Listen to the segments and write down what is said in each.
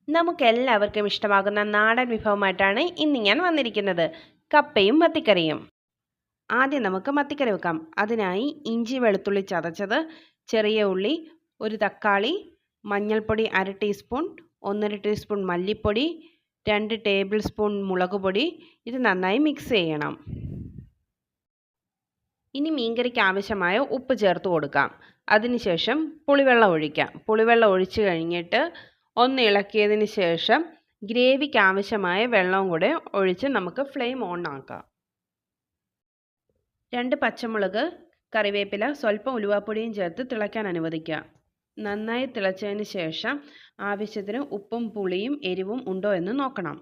നമുക്കെല്ലാവർക്കും ഇഷ്ടമാകുന്ന നാടൻ വിഭവമായിട്ടാണ് ഇന്ന് ഞാൻ വന്നിരിക്കുന്നത്. കപ്പയും മത്തിക്കറിയും. ആദ്യം നമുക്ക് മത്തിക്കറി വെക്കാം. അതിനായി ഇഞ്ചി വെളുത്തുള്ളി ചതച്ചത്, ചെറിയ ഉള്ളി, ഒരു തക്കാളി, മഞ്ഞൾപ്പൊടി 1/2 ടീസ്പൂൺ, 1/2 ടീസ്പൂൺ മല്ലിപ്പൊടി, 2 ടേബിൾ സ്പൂൺ മുളക് പൊടി. ഇത് നന്നായി മിക്സ് ചെയ്യണം. ഇനി മീൻകറിക്ക് ആവശ്യമായ ഉപ്പ് ചേർത്ത് കൊടുക്കാം. അതിനുശേഷം പുളിവെള്ളം ഒഴിക്കാം. പുളിവെള്ളം ഒഴിച്ചു കഴിഞ്ഞിട്ട് ഒന്ന് ഇളക്കിയതിന് ശേഷം ഗ്രേവിക്ക് ആവശ്യമായ വെള്ളവും കൂടെ ഒഴിച്ച് നമുക്ക് ഫ്ലെയിം ഓൺ ആക്കാം. 2 പച്ചമുളക്, കറിവേപ്പില, സ്വല്പം ഉലുവാപ്പൊടിയും ചേർത്ത് തിളയ്ക്കാൻ അനുവദിക്കുക. നന്നായി തിളച്ചതിന് ശേഷം ആവശ്യത്തിന് ഉപ്പും പുളിയും എരിവും ഉണ്ടോ എന്ന് നോക്കണം.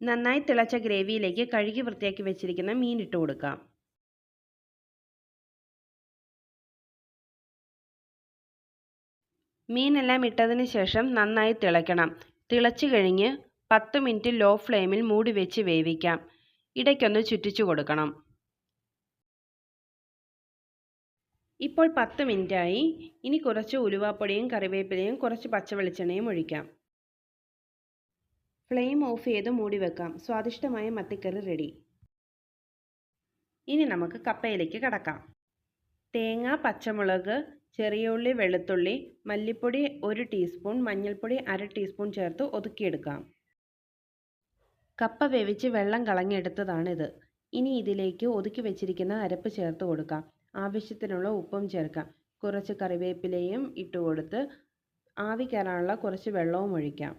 നന്നായി തിളച്ച ഗ്രേവിയിലേക്ക് കഴുകി വൃത്തിയാക്കി വെച്ചിരിക്കുന്ന മീൻ ഇട്ട് കൊടുക്കാം. മീനെല്ലാം ഇട്ടതിന് ശേഷം നന്നായി തിളയ്ക്കണം. തിളച്ചു കഴിഞ്ഞ് 10 മിനിറ്റ് ലോ ഫ്ലെയിമിൽ മൂടി വെച്ച് വേവിക്കാം. ഇടയ്ക്കൊന്ന് ചുറ്റിച്ചു കൊടുക്കണം. ഇപ്പോൾ 10 മിനിറ്റായി. ഇനി കുറച്ച് ഉലുവാപ്പൊടിയും കറിവേപ്പിലയും കുറച്ച് പച്ചവെളിച്ചെണ്ണയും ഒഴിക്കാം. ഫ്ലെയിം ഓഫ് ചെയ്ത് മൂടി വെക്കാം. സ്വാദിഷ്ടമായ മത്തിക്കറി റെഡി. ഇനി നമുക്ക് കപ്പയിലേക്ക് കടക്കാം. തേങ്ങ, പച്ചമുളക്, ചെറിയ ഉള്ളി, വെളുത്തുള്ളി, മല്ലിപ്പൊടി 1 ടീസ്പൂൺ, മഞ്ഞൾപ്പൊടി 1/2 ടീസ്പൂൺ ചേർത്ത് ഒതുക്കിയെടുക്കാം. കപ്പ വേവിച്ച് വെള്ളം കളഞ്ഞെടുത്തതാണിത്. ഇനി ഇതിലേക്ക് ഒതുക്കി വെച്ചിരിക്കുന്ന അരപ്പ് ചേർത്ത് കൊടുക്കാം. ആവശ്യത്തിനുള്ള ഉപ്പും ചേർക്കാം. കുറച്ച് കറിവേപ്പിലയും ഇട്ടുകൊടുത്ത് ആവി കയറാനുള്ള കുറച്ച് വെള്ളവും ഒഴിക്കാം.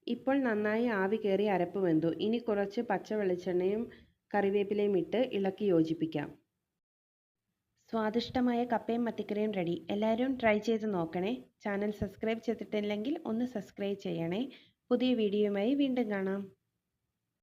ഇപ്പോൾ നന്നായി ആവി കയറി അരപ്പ് വെന്തു. ഇനി കുറച്ച് പച്ച വെളിച്ചെണ്ണയും കറിവേപ്പിലയും ഇട്ട് ഇളക്കി യോജിപ്പിക്കാം. സ്വാദിഷ്ടമായ കപ്പയും മത്തിക്കറിയും റെഡി. എല്ലാവരും ട്രൈ ചെയ്ത് നോക്കണേ. ചാനൽ സബ്സ്ക്രൈബ് ചെയ്തിട്ടില്ലെങ്കിൽ ഒന്ന് സബ്സ്ക്രൈബ് ചെയ്യണേ. പുതിയ വീഡിയോയുമായി വീണ്ടും കാണാം.